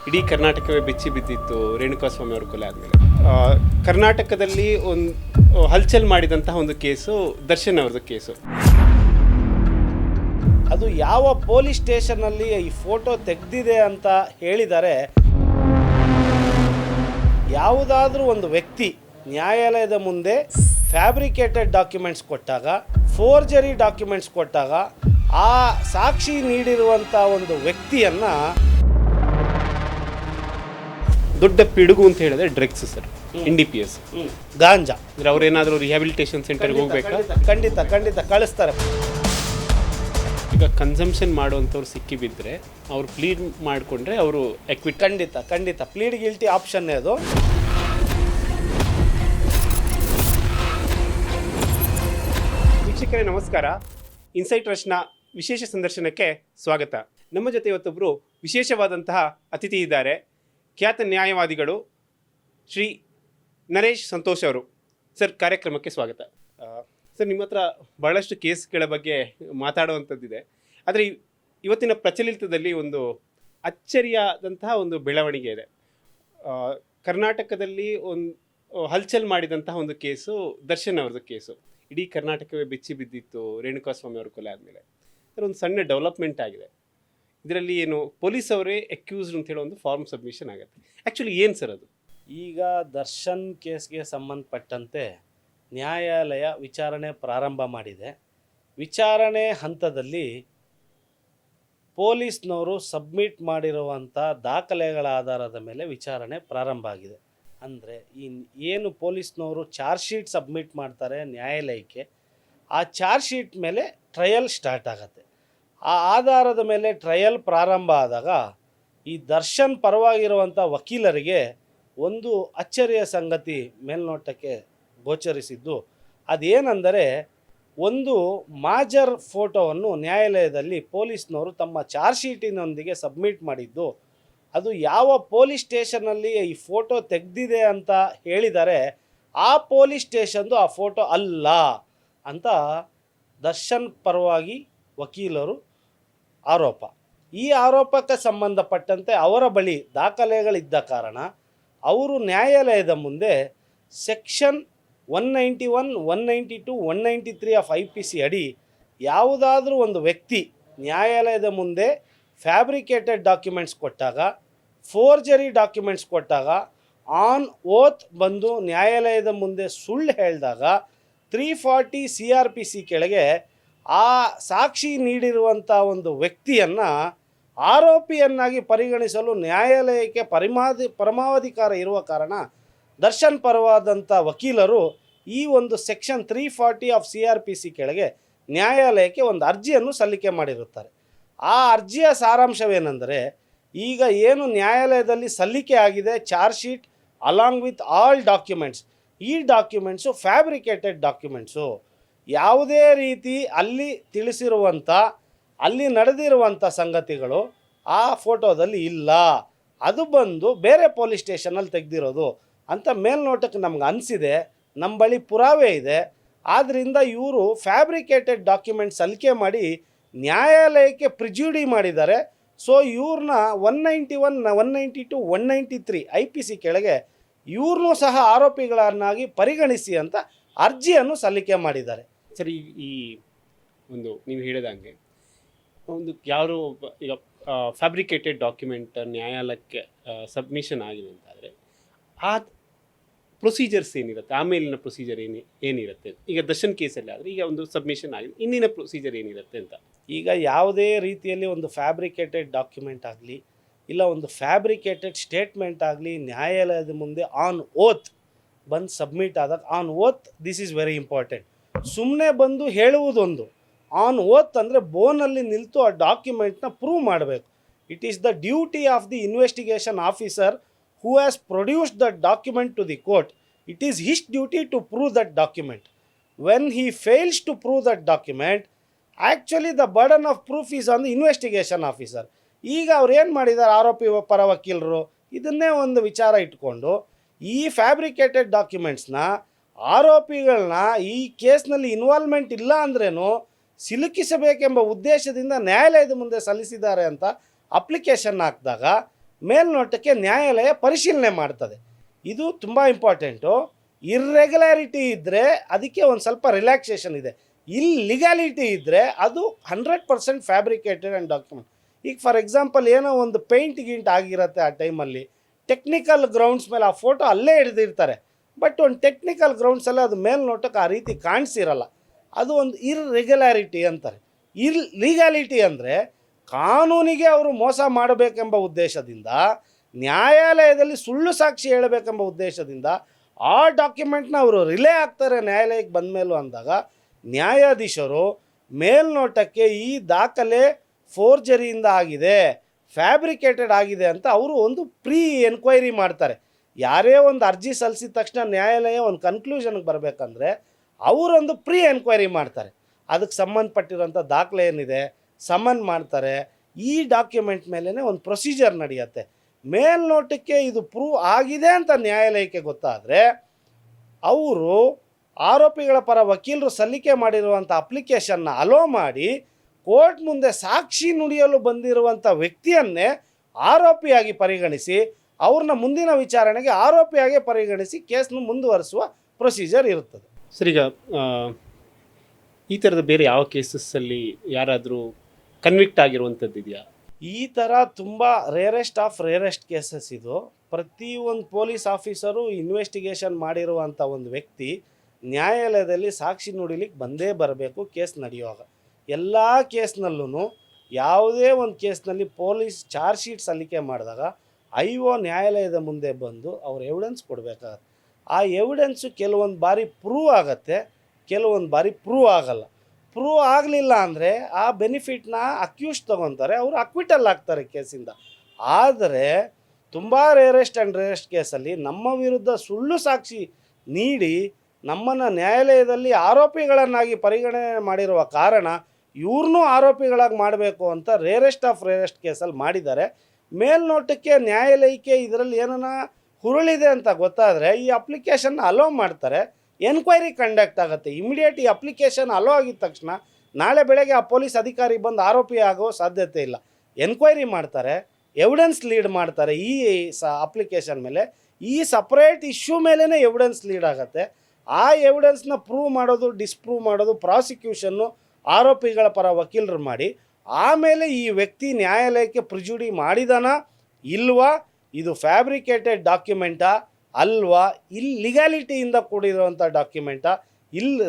ಇಡೀ ಕರ್ನಾಟಕವೇ ಬೆಚ್ಚಿ ಬಿದ್ದಿತ್ತು ರೇಣುಕಾಸ್ವಾಮಿ ಅವರ ಕೊಲೆ ಆದಮೇಲೆ. ಕರ್ನಾಟಕದಲ್ಲಿ ಒಂದು ಹಲ್ಚಲ್ ಮಾಡಿದಂತಹ ಒಂದು ಕೇಸು ದರ್ಶನ್ ಅವ್ರದ್ದು ಕೇಸು. ಅದು ಯಾವ ಪೊಲೀಸ್ ಸ್ಟೇಷನ್ನಲ್ಲಿ ಈ ಫೋಟೋ ತೆಗೆದಿದೆ ಅಂತ ಹೇಳಿದರೆ, ಯಾವುದಾದ್ರೂ ಒಂದು ವ್ಯಕ್ತಿ ನ್ಯಾಯಾಲಯದ ಮುಂದೆ ಫ್ಯಾಬ್ರಿಕೇಟೆಡ್ ಡಾಕ್ಯುಮೆಂಟ್ಸ್ ಕೊಟ್ಟಾಗ, ಫೋರ್ಜರಿ ಡಾಕ್ಯುಮೆಂಟ್ಸ್ ಕೊಟ್ಟಾಗ, ಆ ಸಾಕ್ಷಿ ನೀಡಿರುವಂಥ ಒಂದು ವ್ಯಕ್ತಿಯನ್ನು ದೊಡ್ಡ ಪಿಡುಗು ಅಂತ ಹೇಳಿದ್ರೆ ಡ್ರಗ್ಸ್ ಸರ್, NDPS, ಗಾಂಜಾ. ಅಂದರೆ ಅವ್ರೇನಾದರೂ ರಿಹ್ಯಾಬಿಲಿಟೇಷನ್ ಸೆಂಟರ್ಗೆ ಹೋಗ್ಬೇಕಾ? ಖಂಡಿತ ಕಳಿಸ್ತಾರೆ. ಈಗ ಕನ್ಸಂಪ್ಷನ್ ಮಾಡುವಂಥವ್ರು ಸಿಕ್ಕಿ ಬಿದ್ದರೆ ಅವ್ರು ಪ್ಲೀಡ್ ಮಾಡಿಕೊಂಡ್ರೆ ಅವರು ಎಕ್ವಿಟ್. ಖಂಡಿತ ಪ್ಲೀಡ್ ಗಿಲ್ಟಿ ಆಪ್ಷನ್ನೇ ಅದು. ವೀಕ್ಷಕರೇ ನಮಸ್ಕಾರ, ಇನ್ಸೈಟ್ ರಶ್ನ ವಿಶೇಷ ಸಂದರ್ಶನಕ್ಕೆ ಸ್ವಾಗತ. ನಮ್ಮ ಜೊತೆ ಇವತ್ತೊಬ್ಬರು ವಿಶೇಷವಾದಂತಹ ಅತಿಥಿ ಇದ್ದಾರೆ. ಖ್ಯಾತ ನ್ಯಾಯವಾದಿಗಳು ಶ್ರೀ ನರೇಶ್ ಸಂತೋಷ್ ಅವರು. ಸರ್, ಕಾರ್ಯಕ್ರಮಕ್ಕೆ ಸ್ವಾಗತ. ಸರ್, ನಿಮ್ಮ ಹತ್ರ ಬಹಳಷ್ಟು ಕೇಸ್ಗಳ ಬಗ್ಗೆ ಮಾತಾಡುವಂಥದ್ದಿದೆ. ಆದರೆ ಇವತ್ತಿನ ಪ್ರಚಲಿತದಲ್ಲಿ ಒಂದು ಅಚ್ಚರಿಯಾದಂತಹ ಒಂದು ಬೆಳವಣಿಗೆ ಇದೆ. ಕರ್ನಾಟಕದಲ್ಲಿ ಒಂದು ಹಲ್ಚಲ್ ಮಾಡಿದಂತಹ ಒಂದು ಕೇಸು ದರ್ಶನ್ ಅವ್ರದ್ದು ಕೇಸು. ಇಡೀ ಕರ್ನಾಟಕವೇ ಬೆಚ್ಚಿ ಬಿದ್ದಿತ್ತು ರೇಣುಕಾಸ್ವಾಮಿ ಅವ್ರ ಕೊಲೆ ಆದಮೇಲೆ. ಸರ್, ಒಂದು ಸಣ್ಣ ಡೆವಲಪ್ಮೆಂಟ್ ಆಗಿದೆ. ಇದರಲ್ಲಿ ಏನು ಪೊಲೀಸ್ ಅವರೇ ಅಕ್ಯೂಸ್ಡ್ ಅಂತ ಹೇಳೋ ಒಂದು ಫಾರ್ಮ್ ಸಬ್ಮಿಷನ್ ಆಗುತ್ತೆ. ಆ್ಯಕ್ಚುಲಿ ಏನು ಸರ್ ಅದು? ಈಗ ದರ್ಶನ್ ಕೇಸ್ಗೆ ಸಂಬಂಧಪಟ್ಟಂತೆ ನ್ಯಾಯಾಲಯ ವಿಚಾರಣೆ ಪ್ರಾರಂಭ ಮಾಡಿದೆ. ವಿಚಾರಣೆ ಹಂತದಲ್ಲಿ ಪೊಲೀಸ್ನವರು ಸಬ್ಮಿಟ್ ಮಾಡಿರುವಂಥ ದಾಖಲೆಗಳ ಆಧಾರದ ಮೇಲೆ ವಿಚಾರಣೆ ಪ್ರಾರಂಭ ಆಗಿದೆ. ಅಂದರೆ ಏನು ಪೊಲೀಸ್ನವರು ಚಾರ್ಜ್ ಶೀಟ್ ಸಬ್ಮಿಟ್ ಮಾಡ್ತಾರೆ ನ್ಯಾಯಾಲಯಕ್ಕೆ, ಆ ಚಾರ್ಜ್ ಶೀಟ್ ಮೇಲೆ ಟ್ರಯಲ್ ಸ್ಟಾರ್ಟ್ ಆಗುತ್ತೆ. ಆ ಆಧಾರದ ಮೇಲೆ ಟ್ರಯಲ್ ಪ್ರಾರಂಭ ಆದಾಗ ಈ ದರ್ಶನ್ ಪರವಾಗಿರುವಂಥ ವಕೀಲರಿಗೆ ಒಂದು ಅಚ್ಚರಿಯ ಸಂಗತಿ ಮೇಲ್ನೋಟಕ್ಕೆ ಗೋಚರಿಸಿದ್ದು. ಅದೇನೆಂದರೆ, ಒಂದು ಮಾಜರ್ ಫೋಟೋವನ್ನು ನ್ಯಾಯಾಲಯದಲ್ಲಿ ಪೊಲೀಸ್ನವರು ತಮ್ಮ ಚಾರ್ಜ್ ಶೀಟಿನೊಂದಿಗೆ ಸಬ್ಮಿಟ್ ಮಾಡಿದ್ದು. ಅದು ಯಾವ ಪೊಲೀಸ್ ಸ್ಟೇಷನ್ನಲ್ಲಿ ಈ ಫೋಟೋ ತೆಗೆದಿದೆ ಅಂತ ಹೇಳಿದರೆ, ಆ ಪೊಲೀಸ್ ಸ್ಟೇಷನ್ದು ಆ ಫೋಟೋ ಅಲ್ಲ ಅಂತ ದರ್ಶನ್ ಪರವಾಗಿ ವಕೀಲರು ಆರೋಪ. ಈ ಆರೋಪಕ್ಕೆ ಸಂಬಂಧಪಟ್ಟಂತೆ ಅವರ ಬಳಿ ದಾಖಲೆಗಳಿದ್ದ ಕಾರಣ ಅವರು ನ್ಯಾಯಾಲಯದ ಮುಂದೆ ಸೆಕ್ಷನ್ 191, 192, 193 ಆಫ್ IPC ಅಡಿ ಯಾವುದಾದ್ರೂ ಒಂದು ವ್ಯಕ್ತಿ ನ್ಯಾಯಾಲಯದ ಮುಂದೆ ಫ್ಯಾಬ್ರಿಕೇಟೆಡ್ ಡಾಕ್ಯುಮೆಂಟ್ಸ್ ಕೊಟ್ಟಾಗ, ಫೋರ್ಜರಿ ಡಾಕ್ಯುಮೆಂಟ್ಸ್ ಕೊಟ್ಟಾಗ, ಆನ್ ಓತ್ ಬಂದು ನ್ಯಾಯಾಲಯದ ಮುಂದೆ ಸುಳ್ಳು ಹೇಳಿದಾಗ 340 CRPC ಕೆಳಗೆ ಆ ಸಾಕ್ಷಿ ನೀಡಿರುವಂಥ ಒಂದು ವ್ಯಕ್ತಿಯನ್ನು ಆರೋಪಿಯನ್ನಾಗಿ ಪರಿಗಣಿಸಲು ನ್ಯಾಯಾಲಯಕ್ಕೆ ಪರಮಾಧಿಕಾರ ಇರುವ ಕಾರಣ ದರ್ಶನ್ ಪರವಾದಂಥ ವಕೀಲರು ಈ ಒಂದು ಸೆಕ್ಷನ್ 340 ಆಫ್ CRPC ಕೆಳಗೆ ನ್ಯಾಯಾಲಯಕ್ಕೆ ಒಂದು ಅರ್ಜಿಯನ್ನು ಸಲ್ಲಿಕೆ ಮಾಡಿರುತ್ತಾರೆ. ಆ ಅರ್ಜಿಯ ಸಾರಾಂಶವೇನೆಂದರೆ, ಈಗ ಏನು ನ್ಯಾಯಾಲಯದಲ್ಲಿ ಸಲ್ಲಿಕೆ ಆಗಿದೆ charge sheet along with all documents, ಈ ಡಾಕ್ಯುಮೆಂಟ್ಸು ಫ್ಯಾಬ್ರಿಕೇಟೆಡ್ ಡಾಕ್ಯುಮೆಂಟ್ಸು. ಯಾವುದೇ ರೀತಿ ಅಲ್ಲಿ ತಿಳಿಸಿರುವಂಥ, ಅಲ್ಲಿ ನಡೆದಿರುವಂಥ ಸಂಗತಿಗಳು ಆ ಫೋಟೋದಲ್ಲಿ ಇಲ್ಲ. ಅದು ಬಂದು ಬೇರೆ ಪೊಲೀಸ್ ಸ್ಟೇಷನಲ್ಲಿ ತೆಗೆದಿರೋದು ಅಂತ ಮೇಲ್ನೋಟಕ್ಕೆ ನಮ್ಗೆ ಅನಿಸಿದೆ. ನಮ್ಮ ಬಳಿ ಪುರಾವೆ ಇದೆ. ಆದ್ದರಿಂದ ಇವರು ಫ್ಯಾಬ್ರಿಕೇಟೆಡ್ ಡಾಕ್ಯುಮೆಂಟ್ ಸಲ್ಲಿಕೆ ಮಾಡಿ ನ್ಯಾಯಾಲಯಕ್ಕೆ ಪ್ರಿಜ್ಯೂಡಿ ಮಾಡಿದ್ದಾರೆ. ಸೊ ಇವ್ರನ್ನ 191, 192, 193 IPC ಕೆಳಗೆ ಇವ್ರನ್ನೂ ಸಹ ಆರೋಪಿಗಳನ್ನಾಗಿ ಪರಿಗಣಿಸಿ ಅಂತ ಅರ್ಜಿಯನ್ನು ಸಲ್ಲಿಕೆ ಮಾಡಿದ್ದಾರೆ. ಸರಿ, ಈ ಒಂದು ನೀವು ಹೇಳಿದಂಗೆ ಒಂದು ಯಾರು ಈಗ ಫ್ಯಾಬ್ರಿಕೇಟೆಡ್ ಡಾಕ್ಯುಮೆಂಟ್ ನ್ಯಾಯಾಲಯಕ್ಕೆ ಸಬ್ಮಿಷನ್ ಆಗಿದೆ ಅಂತಾದರೆ ಆ ಪ್ರೊಸೀಜರ್ಸ್ ಏನಿರುತ್ತೆ, ಆಮೇಲಿನ ಪ್ರೊಸೀಜರ್ ಏನಿರುತ್ತೆ? ಈಗ ದರ್ಶನ್ ಕೇಸಲ್ಲಿ ಆದರೆ ಈಗ ಒಂದು ಸಬ್ಮಿಷನ್ ಆಗಿದೆ, ಇನ್ನಿನ ಪ್ರೊಸೀಜರ್ ಏನಿರುತ್ತೆ ಅಂತ. ಈಗ ಯಾವುದೇ ರೀತಿಯಲ್ಲಿ ಒಂದು ಫ್ಯಾಬ್ರಿಕೇಟೆಡ್ ಡಾಕ್ಯುಮೆಂಟ್ ಆಗಲಿ, ಇಲ್ಲ ಒಂದು ಫ್ಯಾಬ್ರಿಕೇಟೆಡ್ ಸ್ಟೇಟ್ಮೆಂಟ್ ಆಗಲಿ ನ್ಯಾಯಾಲಯದ ಮುಂದೆ ಆನ್ ಓತ್ ಬಂದು ಸಬ್ಮಿಟ್ ಆದಾಗ, on oath this is very important. ಸುಮ್ಮನೆ ಬಂದು ಹೇಳುವುದೊಂದು, ಆನ್ ಓತ್ ಅಂದರೆ ಬೋನಲ್ಲಿ ನಿಲ್ತು ಆ ಡಾಕ್ಯುಮೆಂಟ್ನ ಪ್ರೂವ್ ಮಾಡಬೇಕು. It is the duty of the investigation officer who has produced the document to the court. It is his duty to prove that document. When he fails to prove that document, actually the burden of proof is on the investigation officer. ಈಗ ಅವ್ರು ಏನು ಮಾಡಿದ್ದಾರೆ, ಆರೋಪಿ ಪರ ವಕೀಲರು ಇದನ್ನೇ ಒಂದು ವಿಚಾರ ಇಟ್ಕೊಂಡು ಈ ಫ್ಯಾಬ್ರಿಕೇಟೆಡ್ ಡಾಕ್ಯುಮೆಂಟ್ಸ್ನ ಆರೋಪಿಗಳನ್ನ ಈ ಕೇಸ್ನಲ್ಲಿ ಇನ್ವಾಲ್ವ್ಮೆಂಟ್ ಇಲ್ಲ ಅಂದ್ರೇನು ಸಿಲುಕಿಸಬೇಕೆಂಬ ಉದ್ದೇಶದಿಂದ ನ್ಯಾಯಾಲಯದ ಮುಂದೆ ಸಲ್ಲಿಸಿದ್ದಾರೆ ಅಂತ ಅಪ್ಲಿಕೇಶನ್ ಹಾಕಿದಾಗ ಮೇಲ್ನೋಟಕ್ಕೆ ನ್ಯಾಯಾಲಯ ಪರಿಶೀಲನೆ ಮಾಡ್ತದೆ. ಇದು ತುಂಬ ಇಂಪಾರ್ಟೆಂಟು. ಇರ್ರೆಗ್ಯುಲಾರಿಟಿ ಇದ್ದರೆ ಅದಕ್ಕೆ ಒಂದು ಸ್ವಲ್ಪ ರಿಲ್ಯಾಕ್ಸೇಷನ್ ಇದೆ. ಇಲ್ಲಿಗಾಲಿಟಿ ಇದ್ದರೆ ಅದು 100% ಫ್ಯಾಬ್ರಿಕೇಟೆಡ್ ಆ್ಯಂಡ್ ಡಾಕ್ಯುಮೆಂಟ್. ಈಗ ಫಾರ್ ಎಕ್ಸಾಂಪಲ್ ಏನೋ ಒಂದು ಪೇಂಟ್ ಗಿಂಟ್ ಆಗಿರುತ್ತೆ ಆ ಟೈಮಲ್ಲಿ, ಟೆಕ್ನಿಕಲ್ ಗ್ರೌಂಡ್ಸ್ ಮೇಲೆ ಆ ಫೋಟೋ ಅಲ್ಲೇ ಹಿಡಿದಿರ್ತಾರೆ, ಬಟ್ ಒಂದು ಟೆಕ್ನಿಕಲ್ ಗ್ರೌಂಡ್ಸಲ್ಲಿ ಅದು ಮೇಲ್ನೋಟಕ್ಕೆ ಆ ರೀತಿ ಕಾಣಿಸಿರಲ್ಲ. ಅದು ಒಂದು ಇರ್ರೆಗ್ಯುಲಾರಿಟಿ ಅಂತಾರೆ. ಲೀಗಾಲಿಟಿ ಅಂದರೆ ಕಾನೂನಿಗೆ ಅವರು ಮೋಸ ಮಾಡಬೇಕೆಂಬ ಉದ್ದೇಶದಿಂದ, ನ್ಯಾಯಾಲಯದಲ್ಲಿ ಸುಳ್ಳು ಸಾಕ್ಷಿ ಹೇಳಬೇಕೆಂಬ ಉದ್ದೇಶದಿಂದ ಆ ಡಾಕ್ಯುಮೆಂಟ್ನ ಅವರು ರಿಲೇ ಆಗ್ತಾರೆ ನ್ಯಾಯಾಲಯಕ್ಕೆ ಬಂದ ಮೇಲೂ ಅಂದಾಗ, ನ್ಯಾಯಾಧೀಶರು ಮೇಲ್ನೋಟಕ್ಕೆ ಈ ದಾಖಲೆ ಫೋರ್ಜರಿಯಿಂದ ಆಗಿದೆ, ಫ್ಯಾಬ್ರಿಕೇಟೆಡ್ ಆಗಿದೆ ಅಂತ ಅವರು ಒಂದು ಪ್ರೀ ಎನ್ಕ್ವೈರಿ ಮಾಡ್ತಾರೆ. ಯಾರೇ ಒಂದು ಅರ್ಜಿ ಸಲ್ಲಿಸಿದ ತಕ್ಷಣ ನ್ಯಾಯಾಲಯ ಒಂದು ಕನ್ಕ್ಲೂಷನ್ಗೆ ಬರಬೇಕಂದ್ರೆ ಅವರೊಂದು ಪ್ರೀ ಎನ್ಕ್ವೈರಿ ಮಾಡ್ತಾರೆ. ಅದಕ್ಕೆ ಸಂಬಂಧಪಟ್ಟಿರೋಂಥ ದಾಖಲೆ ಏನಿದೆ ಸಮನ್ ಮಾಡ್ತಾರೆ. ಈ ಡಾಕ್ಯುಮೆಂಟ್ ಮೇಲೇ ಒಂದು ಪ್ರೊಸೀಜರ್ ನಡೆಯುತ್ತೆ. ಮೇಲ್ನೋಟಕ್ಕೆ ಇದು ಪ್ರೂವ್ ಆಗಿದೆ ಅಂತ ನ್ಯಾಯಾಲಯಕ್ಕೆ ಗೊತ್ತಾದರೆ ಅವರು ಆರೋಪಿಗಳ ಪರ ವಕೀಲರು ಸಲ್ಲಿಕೆ ಮಾಡಿರುವಂಥ ಅಪ್ಲಿಕೇಶನ್ನ ಅಲೋ ಮಾಡಿ ಕೋರ್ಟ್ ಮುಂದೆ ಸಾಕ್ಷಿ ನುಡಿಯಲು ಬಂದಿರುವಂಥ ವ್ಯಕ್ತಿಯನ್ನೇ ಆರೋಪಿಯಾಗಿ ಪರಿಗಣಿಸಿ ಅವ್ರನ್ನ ಮುಂದಿನ ವಿಚಾರಣೆಗೆ ಆರೋಪಿಯಾಗಿ ಪರಿಗಣಿಸಿ ಕೇಸ್ನ ಮುಂದುವರಿಸುವ ಪ್ರೊಸೀಜರ್ ಇರುತ್ತದೆ. ಸರ್, ಈಗ ಈ ಥರದ ಬೇರೆ ಯಾವ ಕೇಸಸ್ಸಲ್ಲಿ ಯಾರಾದರೂ ಕನ್ವಿಕ್ಟ್ ಆಗಿರುವಂಥದ್ದು ಇದೆಯಾ? ಈ ಥರ ತುಂಬ ರೇರೆಸ್ಟ್ ಆಫ್ ರೇರೆಸ್ಟ್ ಕೇಸಸ್ ಇದು. ಪ್ರತಿಯೊಂದು ಪೊಲೀಸ್ ಆಫೀಸರು ಇನ್ವೆಸ್ಟಿಗೇಷನ್ ಮಾಡಿರುವಂಥ ಒಂದು ವ್ಯಕ್ತಿ ನ್ಯಾಯಾಲಯದಲ್ಲಿ ಸಾಕ್ಷಿ ನುಡಿಲಿಕ್ಕೆ ಬಂದೇ ಬರಬೇಕು ಕೇಸ್ ನಡೆಯುವಾಗ. ಎಲ್ಲ ಕೇಸ್ನಲ್ಲೂ ಯಾವುದೇ ಒಂದು ಕೇಸ್ನಲ್ಲಿ ಪೊಲೀಸ್ ಚಾರ್ಜ್ ಶೀಟ್ ಸಲ್ಲಿಕೆ ಮಾಡಿದಾಗ IO ನ್ಯಾಯಾಲಯದ ಮುಂದೆ ಬಂದು ಅವ್ರು ಎವಿಡೆನ್ಸ್ ಕೊಡಬೇಕಾಗತ್ತೆ. ಆ ಎವಿಡೆನ್ಸು ಕೆಲವೊಂದು ಬಾರಿ ಪ್ರೂವ್ ಆಗುತ್ತೆ, ಕೆಲವೊಂದು ಬಾರಿ ಪ್ರೂವ್ ಆಗಲ್ಲ. ಪ್ರೂವ್ ಆಗಲಿಲ್ಲ ಅಂದರೆ ಆ ಬೆನಿಫಿಟ್ನ ಅಕ್ಯೂಸ್ ತೊಗೊತಾರೆ, ಅವರು ಅಕ್ವಿಟಲ್ ಆಗ್ತಾರೆ ಕೇಸಿಂದ. ಆದರೆ ತುಂಬ ರೇರೆಸ್ಟ್ ಆ್ಯಂಡ್ ರೇರೆಸ್ಟ್ ಕೇಸಲ್ಲಿ ನಮ್ಮ ವಿರುದ್ಧ ಸುಳ್ಳು ಸಾಕ್ಷಿ ನೀಡಿ ನಮ್ಮನ್ನು ನ್ಯಾಯಾಲಯದಲ್ಲಿ ಆರೋಪಿಗಳನ್ನಾಗಿ ಪರಿಗಣನೆ ಮಾಡಿರುವ ಕಾರಣ ಇವ್ರನ್ನೂ ಆರೋಪಿಗಳಾಗಿ ಮಾಡಬೇಕು ಅಂತ ರೇರೆಸ್ಟ್ ಆಫ್ ರೇರೆಸ್ಟ್ ಕೇಸಲ್ಲಿ ಮಾಡಿದ್ದಾರೆ. ಮೇಲ್ನೋಟಕ್ಕೆ ನ್ಯಾಯಾಲಯಕ್ಕೆ ಇದರಲ್ಲಿ ಏನನ್ನ ಹುರುಳಿದೆ ಅಂತ ಗೊತ್ತಾದರೆ ಈ ಅಪ್ಲಿಕೇಶನ್ನ ಅಲೋ ಮಾಡ್ತಾರೆ, ಎನ್ಕ್ವೈರಿ ಕಂಡಕ್ಟ್ ಆಗುತ್ತೆ. ಇಮಿಡಿಯೇಟ್ ಈ ಅಪ್ಲಿಕೇಶನ್ ಅಲೋ ಆಗಿದ ತಕ್ಷಣ ನಾಳೆ ಬೆಳಗ್ಗೆ ಆ ಪೊಲೀಸ್ ಅಧಿಕಾರಿ ಬಂದು ಆರೋಪಿ ಆಗೋ ಸಾಧ್ಯತೆ ಇಲ್ಲ. ಎನ್ಕ್ವೈರಿ ಮಾಡ್ತಾರೆ, ಎವಿಡೆನ್ಸ್ ಲೀಡ್ ಮಾಡ್ತಾರೆ. ಈ ಅಪ್ಲಿಕೇಶನ್ ಮೇಲೆ ಈ ಸಪ್ರೇಟ್ ಇಶ್ಯೂ ಮೇಲೇ ಎವಿಡೆನ್ಸ್ ಲೀಡ್ ಆಗುತ್ತೆ. ಆ ಎವಿಡೆನ್ಸ್ನ ಪ್ರೂವ್ ಮಾಡೋದು, ಡಿಸ್ಪ್ರೂವ್ ಮಾಡೋದು ಪ್ರಾಸಿಕ್ಯೂಷನ್ನು ಆರೋಪಿಗಳ ಪರ ವಕೀಲರು ಮಾಡಿ, ಆಮೇಲೆ ಈ ವ್ಯಕ್ತಿ ನ್ಯಾಯಾಲಯಕ್ಕೆ ಪ್ರಿಜುಡಿ ಮಾಡಿದಾನಾ ಇಲ್ವಾ, ಇದು ಫ್ಯಾಬ್ರಿಕೇಟೆಡ್ ಡಾಕ್ಯುಮೆಂಟಾ ಅಲ್ವಾ, ಇಲ್ಲಿಗಾಲಿಟಿಯಿಂದ ಕೂಡಿರುವಂಥ ಡಾಕ್ಯುಮೆಂಟಾ,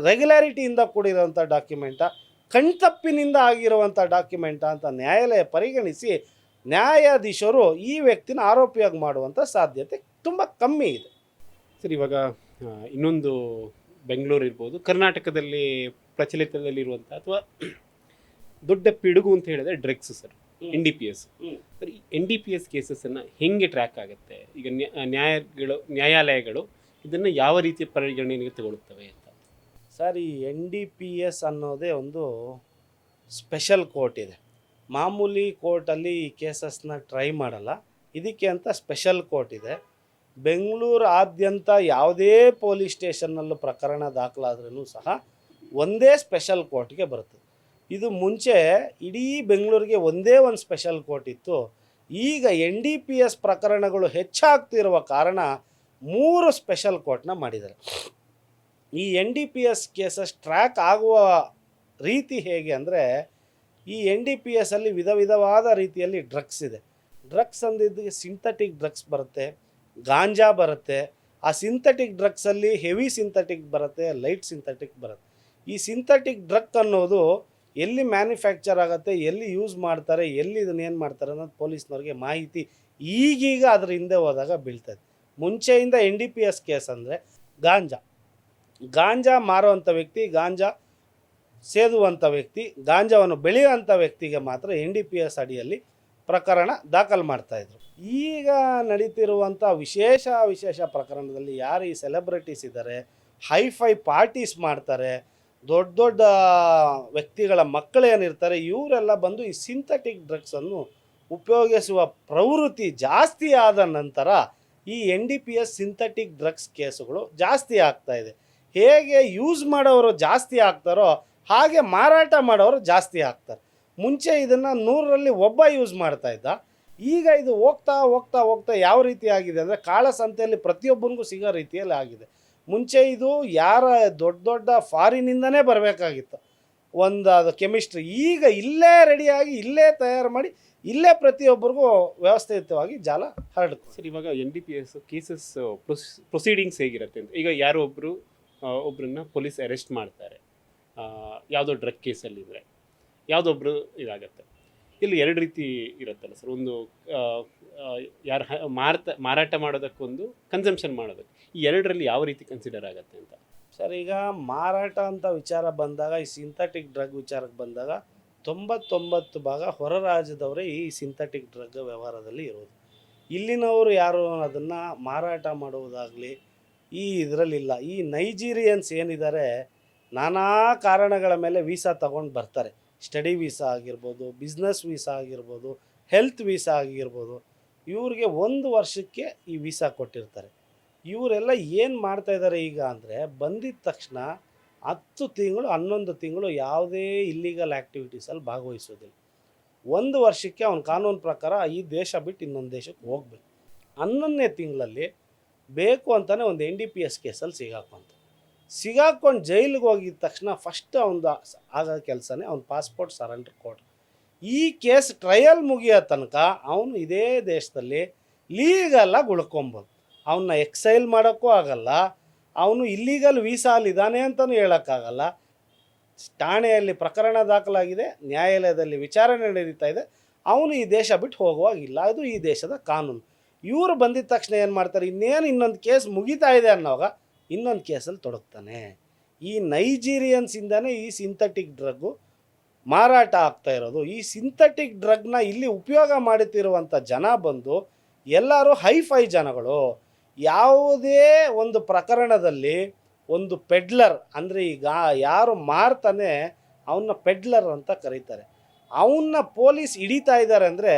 ರೆಗ್ಯುಲಾರಿಟಿಯಿಂದ ಕೂಡಿರುವಂಥ ಡಾಕ್ಯುಮೆಂಟಾ, ಕಣ್ತಪ್ಪಿನಿಂದ ಆಗಿರುವಂಥ ಡಾಕ್ಯುಮೆಂಟಾ ಅಂತ ನ್ಯಾಯಾಲಯ ಪರಿಗಣಿಸಿ ನ್ಯಾಯಾಧೀಶರು ಈ ವ್ಯಕ್ತಿನ ಆರೋಪಿಯಾಗಿ ಮಾಡುವಂಥ ಸಾಧ್ಯತೆ ತುಂಬ ಕಮ್ಮಿ ಇದೆ. ಸರ್, ಇವಾಗ ಇನ್ನೊಂದು ಬೆಂಗಳೂರು ಇರ್ಬೋದು, ಕರ್ನಾಟಕದಲ್ಲಿ ಪ್ರಚಲಿತದಲ್ಲಿರುವಂಥ ಅಥವಾ ದೊಡ್ಡ ಪಿಡುಗು ಅಂತ ಹೇಳಿದ್ರೆ ಡ್ರಗ್ಸ್ ಸರ್, NDPS. ಸರ್, ಈ NDPS ಕೇಸಸ್ಸನ್ನು ಹೆಂಗೆ ಟ್ರ್ಯಾಕ್ ಆಗುತ್ತೆ? ಈಗ ನ್ಯಾಯಾಲಯಗಳು ಇದನ್ನು ಯಾವ ರೀತಿ ಪರಿಗಣನೆಗೆ ತಗೊಳ್ಳುತ್ತವೆ ಅಂತ? ಸರ್, ಈ NDPS ಅನ್ನೋದೇ ಒಂದು ಸ್ಪೆಷಲ್ ಕೋರ್ಟ್ ಇದೆ. ಮಾಮೂಲಿ ಕೋರ್ಟಲ್ಲಿ ಈ ಕೇಸಸ್ನ ಟ್ರೈ ಮಾಡಲ್ಲ. ಇದಕ್ಕೆ ಅಂತ ಸ್ಪೆಷಲ್ ಕೋರ್ಟ್ ಇದೆ. ಬೆಂಗಳೂರು ಆದ್ಯಂತ ಯಾವುದೇ ಪೊಲೀಸ್ ಸ್ಟೇಷನ್ನಲ್ಲೂ ಪ್ರಕರಣ ದಾಖಲಾದ್ರೂ ಸಹ ಒಂದೇ ಸ್ಪೆಷಲ್ ಕೋರ್ಟ್ಗೆ ಬರುತ್ತೆ. ಇದು ಮುಂಚೆ ಇಡೀ ಬೆಂಗಳೂರಿಗೆ ಒಂದೇ ಒಂದು ಸ್ಪೆಷಲ್ ಕೋರ್ಟ್ ಇತ್ತು. ಈಗ NDPS ಪ್ರಕರಣಗಳು ಹೆಚ್ಚಾಗ್ತಿರುವ ಕಾರಣ 3 ಸ್ಪೆಷಲ್ ಕೋರ್ಟ್ನ ಮಾಡಿದ್ದಾರೆ. ಈ NDPS ಕೇಸಸ್ ಟ್ರ್ಯಾಕ್ ಆಗುವ ರೀತಿ ಹೇಗೆ ಅಂದರೆ, ಈ NDPS ಅಲ್ಲಿ ವಿಧವಾದ ರೀತಿಯಲ್ಲಿ ಡ್ರಗ್ಸ್ ಇದೆ. ಡ್ರಗ್ಸ್ ಅಂದಿದ್ದು ಸಿಂಥೆಟಿಕ್ ಡ್ರಗ್ಸ್ ಬರುತ್ತೆ, ಗಾಂಜಾ ಬರುತ್ತೆ. ಆ ಸಿಂಥೆಟಿಕ್ ಡ್ರಗ್ಸಲ್ಲಿ ಹೆವಿ ಸಿಂಥೆಟಿಕ್ ಬರುತ್ತೆ, ಲೈಟ್ ಸಿಂಥೆಟಿಕ್ ಬರುತ್ತೆ. ಈ ಸಿಂಥೆಟಿಕ್ ಡ್ರಗ್ ಅನ್ನೋದು ಎಲ್ಲಿ ಮ್ಯಾನುಫ್ಯಾಕ್ಚರ್ ಆಗುತ್ತೆ, ಎಲ್ಲಿ ಯೂಸ್ ಮಾಡ್ತಾರೆ, ಎಲ್ಲಿ ಇದನ್ನೇನು ಮಾಡ್ತಾರೆ ಅನ್ನೋದು ಪೊಲೀಸ್ನವ್ರಿಗೆ ಮಾಹಿತಿ ಈಗೀಗ ಅದ್ರ ಹಿಂದೆ ಹೋದಾಗ ಬೀಳ್ತದೆ. ಮುಂಚೆಯಿಂದ NDPS ಕೇಸ್ ಅಂದರೆ ಗಾಂಜಾ ಮಾರುವಂಥ ವ್ಯಕ್ತಿ, ಗಾಂಜಾ ಸೇದುವಂಥ ವ್ಯಕ್ತಿ, ಗಾಂಜಾವನ್ನು ಬೆಳೆಯುವಂಥ ವ್ಯಕ್ತಿಗೆ ಮಾತ್ರ NDPS ಅಡಿಯಲ್ಲಿ ಪ್ರಕರಣ ದಾಖಲು ಮಾಡ್ತಾಯಿದ್ರು. ಈಗ ನಡೀತಿರುವಂಥ ವಿಶೇಷ ಪ್ರಕರಣದಲ್ಲಿ ಯಾರು ಈ ಸೆಲೆಬ್ರಿಟೀಸ್ ಇದ್ದಾರೆ, ಹೈಫೈ ಪಾರ್ಟೀಸ್ ಮಾಡ್ತಾರೆ, ದೊಡ್ಡ ವ್ಯಕ್ತಿಗಳ ಮಕ್ಕಳೇನಿರ್ತಾರೆ, ಇವರೆಲ್ಲ ಬಂದು ಈ ಸಿಂಥೆಟಿಕ್ ಡ್ರಗ್ಸನ್ನು ಉಪಯೋಗಿಸುವ ಪ್ರವೃತ್ತಿ ಜಾಸ್ತಿ ಆದ ನಂತರ ಈ NDPS ಸಿಂಥೆಟಿಕ್ ಡ್ರಗ್ಸ್ ಕೇಸುಗಳು ಜಾಸ್ತಿ ಆಗ್ತಾಯಿದೆ. ಹೇಗೆ ಯೂಸ್ ಮಾಡೋರು ಜಾಸ್ತಿ ಆಗ್ತಾರೋ ಹಾಗೆ ಮಾರಾಟ ಮಾಡೋರು ಜಾಸ್ತಿ ಆಗ್ತಾರೆ. ಮುಂಚೆ ಇದನ್ನು 100ರಲ್ಲಿ ಒಬ್ಬ ಯೂಸ್ ಮಾಡ್ತಾಯಿದ್ದ, ಈಗ ಇದು ಹೋಗ್ತಾ ಹೋಗ್ತಾ ಹೋಗ್ತಾ ಯಾವ ರೀತಿ ಆಗಿದೆ ಅಂದರೆ ಕಾಳಸಂತೆಯಲ್ಲಿ ಪ್ರತಿಯೊಬ್ಬನಿಗೂ ಸಿಗೋ ರೀತಿಯಲ್ಲಿ ಆಗಿದೆ. ಮುಂಚೆ ಇದು ಯಾರ ದೊಡ್ಡ ದೊಡ್ಡ ಫಾರಿನಿಂದನೇ ಬರಬೇಕಾಗಿತ್ತು ಒಂದು ಅದು ಕೆಮಿಸ್ಟ್ರಿ. ಈಗ ಇಲ್ಲೇ ರೆಡಿಯಾಗಿ ಇಲ್ಲೇ ತಯಾರು ಮಾಡಿ ಇಲ್ಲೇ ಪ್ರತಿಯೊಬ್ಬರಿಗೂ ವ್ಯವಸ್ಥಿತವಾಗಿ ಜಾಲ ಹರಡುತ್ತೆ. ಸರ್, ಇವಾಗ NDPS ಕೇಸಸ್ ಪ್ರೊಸೀಡಿಂಗ್ಸ್ ಹೇಗಿರುತ್ತೆ ಅಂತ, ಈಗ ಯಾರೋ ಒಬ್ಬರನ್ನ ಪೊಲೀಸ್ ಅರೆಸ್ಟ್ ಮಾಡ್ತಾರೆ, ಯಾವುದೋ ಡ್ರಗ್ ಕೇಸಲ್ಲಿದ್ದರೆ ಯಾವುದೊಬ್ಬರು ಇದಾಗತ್ತೆ. ಇಲ್ಲಿ ಎರಡು ರೀತಿ ಇರುತ್ತಲ್ಲ ಸರ್, ಒಂದು ಯಾರು ಮಾರಾಟ ಮಾಡೋದಕ್ಕೊಂದು ಕನ್ಸಂಪ್ಷನ್ ಮಾಡೋದಕ್ಕೆ, ಈ ಎರಡರಲ್ಲಿ ಯಾವ ರೀತಿ ಕನ್ಸಿಡರ್ ಆಗುತ್ತೆ ಅಂತ. ಸರ್, ಈಗ ಮಾರಾಟ ಅಂತ ವಿಚಾರ ಬಂದಾಗ, ಈ ಸಿಂಥೆಟಿಕ್ ಡ್ರಗ್ ವಿಚಾರಕ್ಕೆ ಬಂದಾಗ 99% ಹೊರ ರಾಜ್ಯದವರೇ ಈ ಸಿಂಥೆಟಿಕ್ ಡ್ರಗ್ ವ್ಯವಹಾರದಲ್ಲಿ ಇರೋದು. ಇಲ್ಲಿನವರು ಯಾರು ಅದನ್ನು ಮಾರಾಟ ಮಾಡುವುದಾಗಲಿ ಈ ಇದರಲ್ಲಿಲ್ಲ. ಈ ನೈಜೀರಿಯನ್ಸ್ ಏನಿದ್ದಾರೆ ನಾನಾ ಕಾರಣಗಳ ಮೇಲೆ ವೀಸಾ ತಗೊಂಡು ಬರ್ತಾರೆ. ಸ್ಟಡಿ ವೀಸಾ ಆಗಿರ್ಬೋದು, ಬಿಸ್ನೆಸ್ ವೀಸಾ ಆಗಿರ್ಬೋದು, ಹೆಲ್ತ್ ವೀಸಾ ಆಗಿರ್ಬೋದು. ಇವ್ರಿಗೆ 1 ವರ್ಷಕ್ಕೆ ಈ ವೀಸಾ ಕೊಟ್ಟಿರ್ತಾರೆ. ಇವರೆಲ್ಲ ಏನು ಮಾಡ್ತಾಯಿದ್ದಾರೆ ಈಗ ಅಂದರೆ, ಬಂದಿದ್ದ ತಕ್ಷಣ 10 ತಿಂಗಳು 11 ತಿಂಗಳು ಯಾವುದೇ ಇಲ್ಲಿಗಲ್ ಆ್ಯಕ್ಟಿವಿಟೀಸಲ್ಲಿ ಭಾಗವಹಿಸೋದಿಲ್ಲ. 1 ವರ್ಷಕ್ಕೆ ಅವನ ಕಾನೂನು ಪ್ರಕಾರ ಈ ದೇಶ ಬಿಟ್ಟು ಇನ್ನೊಂದು ದೇಶಕ್ಕೆ ಹೋಗಬೇಕು. 11ನೇ ತಿಂಗಳಲ್ಲಿ ಬೇಕು ಅಂತಲೇ ಒಂದು NDPS ಕೇಸಲ್ಲಿ ಸಿಗಾಕೊಂಡು ಜೈಲಿಗೆ ಹೋಗಿದ ತಕ್ಷಣ ಫಸ್ಟ್ ಅವನದು ಆಗೋ ಕೆಲಸನೇ ಅವ್ನ ಪಾಸ್ಪೋರ್ಟ್ ಸರೆಂಡರ್ ಕೊಡು. ಈ ಕೇಸ್ ಟ್ರಯಲ್ ಮುಗಿಯೋ ತನಕ ಅವನು ಇದೇ ದೇಶದಲ್ಲಿ ಲೀಗಲಾಗಿ ಉಳ್ಕೊಬೋದು. ಅವನ್ನ ಎಕ್ಸೈಲ್ ಮಾಡೋಕ್ಕೂ ಆಗಲ್ಲ, ಅವನು ಇಲ್ಲೀಗಲ್ ವೀಸಾಲಿದ್ದಾನೆ ಅಂತಲೂ ಹೇಳೋಕ್ಕಾಗಲ್ಲ. ಠಾಣೆಯಲ್ಲಿ ಪ್ರಕರಣ ದಾಖಲಾಗಿದೆ, ನ್ಯಾಯಾಲಯದಲ್ಲಿ ವಿಚಾರಣೆ ನಡೀತಾ ಇದೆ, ಅವನು ಈ ದೇಶ ಬಿಟ್ಟು ಹೋಗುವಾಗಿಲ್ಲ. ಅದು ಈ ದೇಶದ ಕಾನೂನು. ಇವರು ಬಂದಿದ್ದ ತಕ್ಷಣ ಏನು ಮಾಡ್ತಾರೆ, ಇನ್ನೊಂದು ಕೇಸ್ ಮುಗಿತಾ ಇದೆ ಅನ್ನೋವಾಗ ಇನ್ನೊಂದು ಕೇಸಲ್ಲಿ ತೊಡಗ್ತಾನೆ. ಈ ನೈಜೀರಿಯನ್ಸಿಂದನೇ ಈ ಸಿಂಥೆಟಿಕ್ ಡ್ರಗ್ಗು ಮಾರಾಟ ಆಗ್ತಾ ಇರೋದು. ಈ ಸಿಂಥೆಟಿಕ್ ಡ್ರಗ್ನ ಇಲ್ಲಿ ಉಪಯೋಗ ಮಾಡುತ್ತಿರುವಂಥ ಜನ ಬಂದು ಎಲ್ಲರೂ ಹೈಫೈ ಜನಗಳು. ಯಾವುದೇ ಒಂದು ಪ್ರಕರಣದಲ್ಲಿ ಒಂದು ಪೆಡ್ಲರ್ ಅಂದರೆ, ಈಗ ಯಾರು ಮಾರ್ತಾನೆ ಅವನ್ನ ಪೆಡ್ಲರ್ ಅಂತ ಕರೀತಾರೆ. ಅವನ್ನ ಪೊಲೀಸ್ ಹಿಡಿತಾ ಇದ್ದಾರೆ ಅಂದರೆ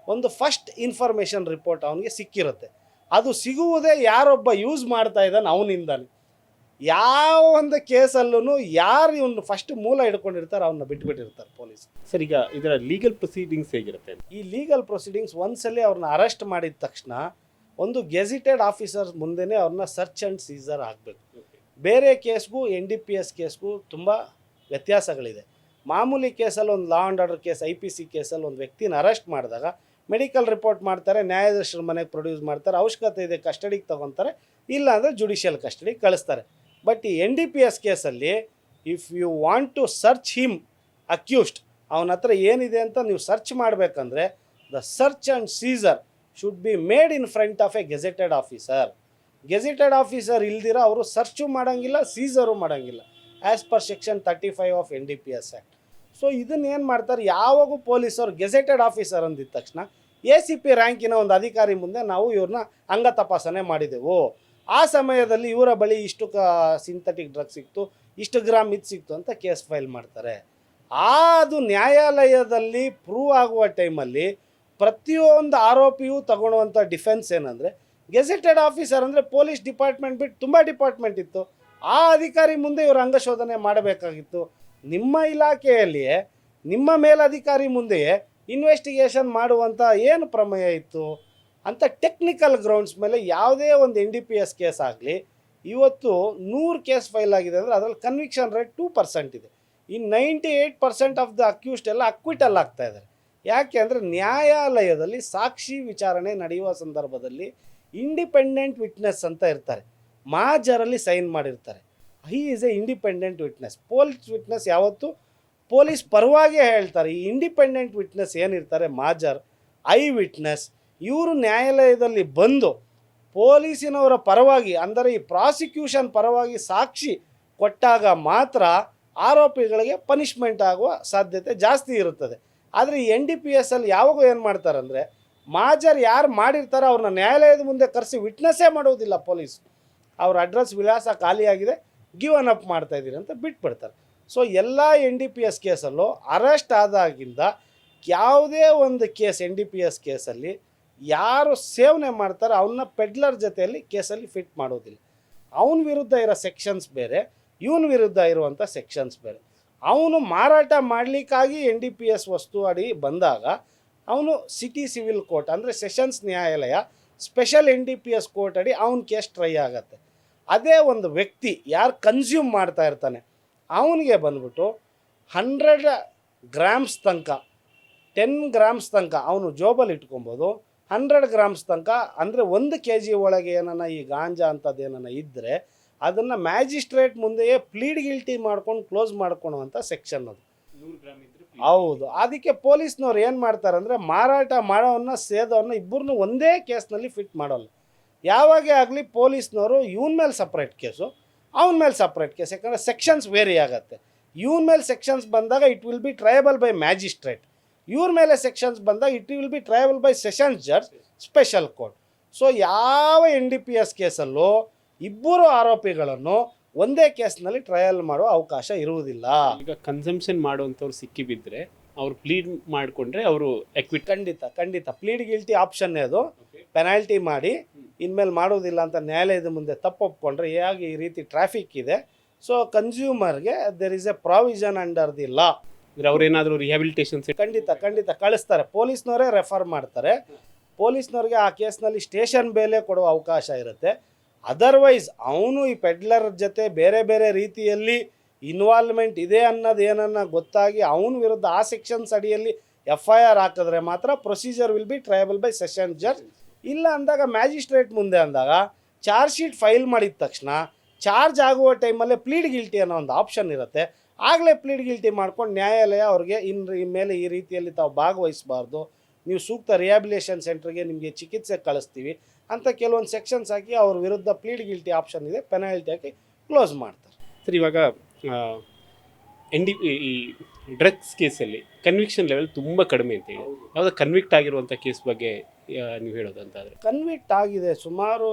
ಒಂದು ಫಸ್ಟ್ ಇನ್ಫಾರ್ಮೇಷನ್ ರಿಪೋರ್ಟ್ ಅವನಿಗೆ ಸಿಕ್ಕಿರುತ್ತೆ. ಅದು ಸಿಗುವುದೇ ಯಾರೊಬ್ಬ ಯೂಸ್ ಮಾಡ್ತಾ ಇದ್ದಾನೆ ಅವನಿಂದಾನೆ. ಯಾವ ಒಂದು ಕೇಸಲ್ಲೂ ಯಾರು ಇವನು ಫಸ್ಟ್ ಮೂಲ ಹಿಡ್ಕೊಂಡಿರ್ತಾರೆ ಅವನ್ನ ಬಿಟ್ಬಿಟ್ಟಿರ್ತಾರೆ ಪೊಲೀಸ್. ಸರ್, ಈಗ ಇದರ ಲೀಗಲ್ ಪ್ರೊಸೀಡಿಂಗ್ಸ್ ಹೇಗಿರುತ್ತೆ? ಈ ಲೀಗಲ್ ಪ್ರೊಸೀಡಿಂಗ್ಸ್ ಒಂದ್ಸಲಿ ಅವ್ರನ್ನ ಅರೆಸ್ಟ್ ಮಾಡಿದ ತಕ್ಷಣ ಒಂದು ಗೆಜಿಟೆಡ್ ಆಫೀಸರ್ ಮುಂದೆನೇ ಅವ್ರನ್ನ ಸರ್ಚ್ ಆ್ಯಂಡ್ ಸೀಸರ್ ಆಗಬೇಕು. ಬೇರೆ ಕೇಸ್ಗೂ NDPS ಕೇಸ್ಗೂ ತುಂಬ ವ್ಯತ್ಯಾಸಗಳಿದೆ. ಮಾಮೂಲಿ ಕೇಸಲ್ಲಿ ಒಂದು law and order case, IPC ಕೇಸಲ್ಲಿ ಒಂದು ವ್ಯಕ್ತಿನ ಅರೆಸ್ಟ್ ಮಾಡಿದಾಗ ಮೆಡಿಕಲ್ ರಿಪೋರ್ಟ್ ಮಾಡ್ತಾರೆ, ನ್ಯಾಯಾಧೀಶರ ಮನೆಗೆ ಪ್ರೊಡ್ಯೂಸ್ ಮಾಡ್ತಾರೆ, ಅವಶ್ಯಕತೆ ಇದೆ ಕಸ್ಟಡಿಗೆ ತೊಗೊತಾರೆ, ಇಲ್ಲಾಂದರೆ ಜುಡಿಷಿಯಲ್ ಕಸ್ಟಡಿಗೆ ಕಳಿಸ್ತಾರೆ. ಬಟ್ ಈ NDPS ಕೇಸಲ್ಲಿ if you want to search him accused, ಅವನ ಹತ್ರ ಏನಿದೆ ಅಂತ ನೀವು ಸರ್ಚ್ ಮಾಡಬೇಕಂದ್ರೆ the search and seizure should be made in front of a gazetted officer. Gazetted officer ಇಲ್ದಿರ ಅವರು ಸರ್ಚು ಮಾಡೋಂಗಿಲ್ಲ, ಸೀಸರು ಮಾಡೋಂಗಿಲ್ಲ, as per section 35 of NDPS act. So ಇದನ್ನೇನು ಮಾಡ್ತಾರೆ, ಯಾವಾಗೂ ಪೊಲೀಸರು ಗೆಜೆಟೆಡ್ ಆಫೀಸರ್ ಅಂದಿದ ತಕ್ಷಣ ACP ರ್ಯಾಂಕಿನ ಒಂದು ಅಧಿಕಾರಿ ಮುಂದೆ ನಾವು ಇವ್ರನ್ನ ಅಂಗ ತಪಾಸಣೆ ಮಾಡಿದೆವು, ಆ ಸಮಯದಲ್ಲಿ ಇವರ ಬಳಿ ಇಷ್ಟು ಸಿಂಥೆಟಿಕ್ ಡ್ರಗ್ ಸಿಕ್ತು, ಇಷ್ಟು ಗ್ರಾಮ್ ಇದು ಸಿಕ್ತು ಅಂತ ಕೇಸ್ ಫೈಲ್ ಮಾಡ್ತಾರೆ. ಅದು ನ್ಯಾಯಾಲಯದಲ್ಲಿ ಪ್ರೂವ್ ಆಗುವ ಟೈಮಲ್ಲಿ ಪ್ರತಿಯೊಂದು ಆರೋಪಿಯೂ ತಗೊಳ್ಳುವಂಥ ಡಿಫೆನ್ಸ್ ಏನಂದರೆ, ಗೆಜೆಟೆಡ್ ಆಫೀಸರ್ ಅಂದರೆ ಪೊಲೀಸ್ ಡಿಪಾರ್ಟ್ಮೆಂಟ್ ಬಿಟ್ಟು ತುಂಬ ಡಿಪಾರ್ಟ್ಮೆಂಟ್ ಇತ್ತು, ಆ ಅಧಿಕಾರಿ ಮುಂದೆ ಇವರು ಅಂಗಶೋಧನೆ ಮಾಡಬೇಕಾಗಿತ್ತು. ನಿಮ್ಮ ಇಲಾಖೆಯಲ್ಲಿಯೇ ನಿಮ್ಮ ಮೇಲಧಿಕಾರಿ ಮುಂದೆಯೇ ಇನ್ವೆಸ್ಟಿಗೇಷನ್ ಮಾಡುವಂಥ ಏನು ಪ್ರಮೇಯ ಇತ್ತು ಅಂತ ಟೆಕ್ನಿಕಲ್ ಗ್ರೌಂಡ್ಸ್ ಮೇಲೆ ಯಾವುದೇ ಒಂದು NDPS ಕೇಸ್ ಆಗಲಿ, ಇವತ್ತು 100 ಕೇಸ್ ಫೈಲ್ ಆಗಿದೆ ಅಂದರೆ ಅದರಲ್ಲಿ ಕನ್ವಿಕ್ಷನ್ ರೇಟ್ 2% ಇದೆ. ಈ 98% ಆಫ್ ದ ಅಕ್ಯೂಸ್ಡ್ ಎಲ್ಲ ಅಕ್ವಿಟಲ್ ಆಗ್ತಾ ಇದ್ದಾರೆ. ಯಾಕೆ ಅಂದರೆ ನ್ಯಾಯಾಲಯದಲ್ಲಿ ಸಾಕ್ಷಿ ವಿಚಾರಣೆ ನಡೆಯುವ ಸಂದರ್ಭದಲ್ಲಿ ಇಂಡಿಪೆಂಡೆಂಟ್ ವಿಟ್ನೆಸ್ ಅಂತ ಇರ್ತಾರೆ, ಮಾಜರಲ್ಲಿ ಸೈನ್ ಮಾಡಿರ್ತಾರೆ. He is A independent witness. Police witness ಯಾವತ್ತು ಪೊಲೀಸ್ ಪರವಾಗಿ ಹೇಳ್ತಾರೆ. ಈ ಇಂಡಿಪೆಂಡೆಂಟ್ ವಿಟ್ನೆಸ್ ಏನಿರ್ತಾರೆ, ಮಾಜರ್, ಐ ವಿಟ್ನೆಸ್, ಇವರು ನ್ಯಾಯಾಲಯದಲ್ಲಿ ಬಂದು ಪೊಲೀಸಿನವರ ಪರವಾಗಿ ಅಂದರೆ ಈ ಪ್ರಾಸಿಕ್ಯೂಷನ್ ಪರವಾಗಿ ಸಾಕ್ಷಿ ಕೊಟ್ಟಾಗ ಮಾತ್ರ ಆರೋಪಿಗಳಿಗೆ ಪನಿಷ್ಮೆಂಟ್ ಆಗುವ ಸಾಧ್ಯತೆ ಜಾಸ್ತಿ ಇರುತ್ತದೆ. ಆದರೆ ಈ NDPS ಅಲ್ಲಿ ಯಾವಾಗ ಏನು ಮಾಡ್ತಾರೆ ಅಂದರೆ, ಮಾಜರ್ ಯಾರು ಮಾಡಿರ್ತಾರೆ ಅವ್ರನ್ನ ನ್ಯಾಯಾಲಯದ ಮುಂದೆ ಕರೆಸಿ ವಿಟ್ನೆಸ್ಸೇ ಮಾಡೋದಿಲ್ಲ ಪೊಲೀಸ್. ಅವ್ರ ಅಡ್ರೆಸ್ ವಿಳಾಸ ಖಾಲಿಯಾಗಿದೆ, ಗಿವನ್ ಅಪ್ ಮಾಡ್ತಾಯಿದ್ದೀರಿ ಅಂತ ಬಿಟ್ಬಿಡ್ತಾರೆ. ಸೊ ಎಲ್ಲ NDPS ಕೇಸಲ್ಲೂ ಅರೆಸ್ಟ್ ಆದಾಗಿಂದ ಯಾವುದೇ ಒಂದು ಕೇಸ್ NDPS ಕೇಸಲ್ಲಿ ಯಾರು ಸೇವನೆ ಮಾಡ್ತಾರೆ ಅವನ್ನ ಪೆಡ್ಲರ್ ಜೊತೆಯಲ್ಲಿ ಕೇಸಲ್ಲಿ ಫಿಟ್ ಮಾಡೋದಿಲ್ಲ. ಅವನ ವಿರುದ್ಧ ಇರೋ ಸೆಕ್ಷನ್ಸ್ ಬೇರೆ, ಇವನ ವಿರುದ್ಧ ಇರುವಂಥ ಸೆಕ್ಷನ್ಸ್ ಬೇರೆ. ಅವನು ಮಾರಾಟ ಮಾಡಲಿಕ್ಕಾಗಿ NDPS ವಸ್ತು ಅಡಿ ಬಂದಾಗ ಅವನು ಸಿಟಿ ಸಿವಿಲ್ ಕೋರ್ಟ್ ಅಂದರೆ ಸೆಷನ್ಸ್ ನ್ಯಾಯಾಲಯ ಸ್ಪೆಷಲ್ NDPS ಕೋರ್ಟ್ ಅಡಿ ಅವನ ಕೇಸ್ ಟ್ರೈ ಆಗತ್ತೆ. ಅದೇ ಒಂದು ವ್ಯಕ್ತಿ ಯಾರು ಕನ್ಸ್ಯೂಮ್ ಮಾಡ್ತಾ ಇರ್ತಾನೆ ಅವನಿಗೆ ಬಂದ್ಬಿಟ್ಟು 100 ಗ್ರಾಮ್ಸ್ ತನಕ 10 ಗ್ರಾಮ್ಸ್ ತನಕ ಅವನು ಜೋಬಲ್ಲಿ ಇಟ್ಕೊಬೋದು. 100 ಗ್ರಾಮ್ಸ್ ತನಕ ಅಂದರೆ 1 kg ಒಳಗೆ ಏನನ್ನ ಈ ಗಾಂಜಾ ಅಂಥದ್ದು ಏನನ್ನ ಇದ್ದರೆ ಅದನ್ನು ಮ್ಯಾಜಿಸ್ಟ್ರೇಟ್ ಮುಂದೆಯೇ ಪ್ಲೀಡ್ ಗಿಲ್ಟಿ ಮಾಡ್ಕೊಂಡು ಕ್ಲೋಸ್ ಮಾಡ್ಕೊಳುವಂಥ ಸೆಕ್ಷನ್ ಅದು. ಹೌದು. ಅದಕ್ಕೆ ಪೊಲೀಸ್ನವ್ರು ಏನು ಮಾಡ್ತಾರೆ ಅಂದರೆ ಮಾರಾಟ ಮಾಡೋವನ್ನ ಸೇದೋನ್ನ ಇಬ್ಬರನ್ನೂ ಒಂದೇ ಕೇಸ್ನಲ್ಲಿ ಫಿಟ್ ಮಾಡೋಲ್ಲ. ಯಾವಾಗೇ ಆಗಲಿ ಪೊಲೀಸ್ನವರು ಇವನ ಮೇಲೆ ಸಪ್ರೇಟ್ ಕೇಸು, ಅವನ ಮೇಲೆ ಸಪ್ರೇಟ್ ಕೇಸ್, ಯಾಕಂದರೆ ಸೆಕ್ಷನ್ಸ್ ವೇರಿ ಆಗುತ್ತೆ. ಇವನ ಮೇಲೆ ಸೆಕ್ಷನ್ಸ್ ಬಂದಾಗ it will be triable by magistrate, ಇವ್ರ ಮೇಲೆ ಸೆಕ್ಷನ್ಸ್ ಬಂದಾಗ it will be triable by sessions judge special court. So ಯಾವ NDPS ಕೇಸಲ್ಲೂ ಇಬ್ಬರು ಆರೋಪಿಗಳನ್ನು ಒಂದೇ ಕೇಸ್ನಲ್ಲಿ ಟ್ರಯಲ್ ಮಾಡೋ ಅವಕಾಶ ಇರುವುದಿಲ್ಲ. ಈಗ ಕನ್ಸಂಪ್ಷನ್ ಮಾಡುವಂಥವ್ರು ಸಿಕ್ಕಿ ಬಿದ್ದರೆ ಅವ್ರು ಪ್ಲೀಡ್ ಮಾಡಿಕೊಂಡ್ರೆ ಅವರು ಎಕ್ವಿಟ್. ಖಂಡಿತ ಪ್ಲೀಡ್ ಗಿಲ್ಟಿ ಆಪ್ಷನ್ನೇ ಅದು. ಪೆನಾಲ್ಟಿ ಮಾಡಿ ಇನ್ಮೇಲೆ ಮಾಡೋದಿಲ್ಲ ಅಂತ ನ್ಯಾಯಾಲಯದ ಮುಂದೆ ತಪ್ಪು ಒಪ್ಕೊಂಡ್ರೆ ಹೇಗೆ ಈ ರೀತಿ ಟ್ರಾಫಿಕ್ ಇದೆ. ಸೊ ಕನ್ಸ್ಯೂಮರ್ಗೆ there is a provision under the law. ಅವ್ರೇನಾದರೂ ರಿಹ್ಯಾಬಿಲಿಟೇಷನ್ ಖಂಡಿತ ಕಳಿಸ್ತಾರೆ. ಪೊಲೀಸ್ನವರೇ ರೆಫರ್ ಮಾಡ್ತಾರೆ. ಪೊಲೀಸ್ನವ್ರಿಗೆ ಆ ಕೇಸ್ನಲ್ಲಿ ಸ್ಟೇಷನ್ ಬೇಲೆ ಕೊಡುವ ಅವಕಾಶ ಇರುತ್ತೆ. ಅದರ್ವೈಸ್ ಅವನು ಈ ಪೆಡ್ಲರ್ ಜೊತೆ ಬೇರೆ ಬೇರೆ ರೀತಿಯಲ್ಲಿ ಇನ್ವಾಲ್ವ್ಮೆಂಟ್ ಇದೆ ಅನ್ನೋದು ಏನನ್ನ ಗೊತ್ತಾಗಿ ಅವನ ವಿರುದ್ಧ ಆ ಸೆಕ್ಷನ್ಸ್ ಅಡಿಯಲ್ಲಿ FIR ಹಾಕಿದ್ರೆ ಮಾತ್ರ procedure will be triable by session judge. ಇಲ್ಲ ಅಂದಾಗ ಮ್ಯಾಜಿಸ್ಟ್ರೇಟ್ ಮುಂದೆ ಅಂದಾಗ ಚಾರ್ಜ್ ಶೀಟ್ ಫೈಲ್ ಮಾಡಿದ ತಕ್ಷಣ ಚಾರ್ಜ್ ಆಗುವ ಟೈಮಲ್ಲೇ ಪ್ಲೀಡ್ ಗಿಲ್ಟಿ ಅನ್ನೋ ಒಂದು ಆಪ್ಷನ್ ಇರುತ್ತೆ. ಆಗಲೇ ಪ್ಲೀಡ್ ಗಿಲ್ಟಿ ಮಾಡ್ಕೊಂಡು ನ್ಯಾಯಾಲಯ ಅವ್ರಿಗೆ ಇನ್ಮೇಲೆ ಈ ರೀತಿಯಲ್ಲಿ ತಾವು ಭಾಗವಹಿಸಬಾರ್ದು, ನೀವು ಸೂಕ್ತ ರಿಹ್ಯಾಬಿಲಿಟೇಷನ್ ಸೆಂಟ್ರಿಗೆ ನಿಮಗೆ ಚಿಕಿತ್ಸೆ ಕಳಿಸ್ತೀವಿ ಅಂತ ಕೆಲವೊಂದು ಸೆಕ್ಷನ್ಸ್ ಹಾಕಿ ಅವ್ರ ವಿರುದ್ಧ ಪ್ಲೀಡ್ ಗಿಲ್ಟಿ ಆಪ್ಷನ್ ಇದೆ, ಪೆನಾಲ್ಟಿ ಹಾಕಿ ಕ್ಲೋಸ್ ಮಾಡ್ತಾರೆ. ಸರ್, ಇವಾಗ ಈ ಡ್ರಗ್ಸ್ ಕೇಸಲ್ಲಿ ಕನ್ವಿಕ್ಷನ್ ಲೆವೆಲ್ ತುಂಬ ಕಡಿಮೆ ಅಂತ ಹೇಳಿ, ಯಾವುದೋ ಕನ್ವಿಕ್ಟ್ ಆಗಿರುವಂಥ ಕೇಸ್ ಬಗ್ಗೆ ನೀವು ಹೇಳೋದಂತಾದರೆ? ಕನ್ವಿಕ್ಟ್ ಆಗಿದೆ ಸುಮಾರು.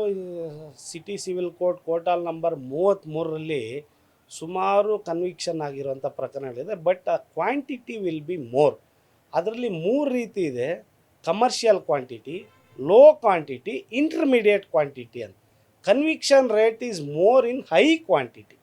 ಸಿಟಿ ಸಿವಿಲ್ ಕೋರ್ಟಲ್ ನಂಬರ್ 33ರಲ್ಲಿ ಸುಮಾರು ಕನ್ವಿಕ್ಷನ್ ಆಗಿರುವಂಥ ಪ್ರಕರಣಗಳಿದೆ. ಬಟ್ ಆ ಕ್ವಾಂಟಿಟಿ ವಿಲ್ ಬಿ ಮೋರ್. ಅದರಲ್ಲಿ 3 ರೀತಿ ಇದೆ: commercial quantity, low quantity, intermediate quantity ಅಂತ. Conviction rate is more in high quantity.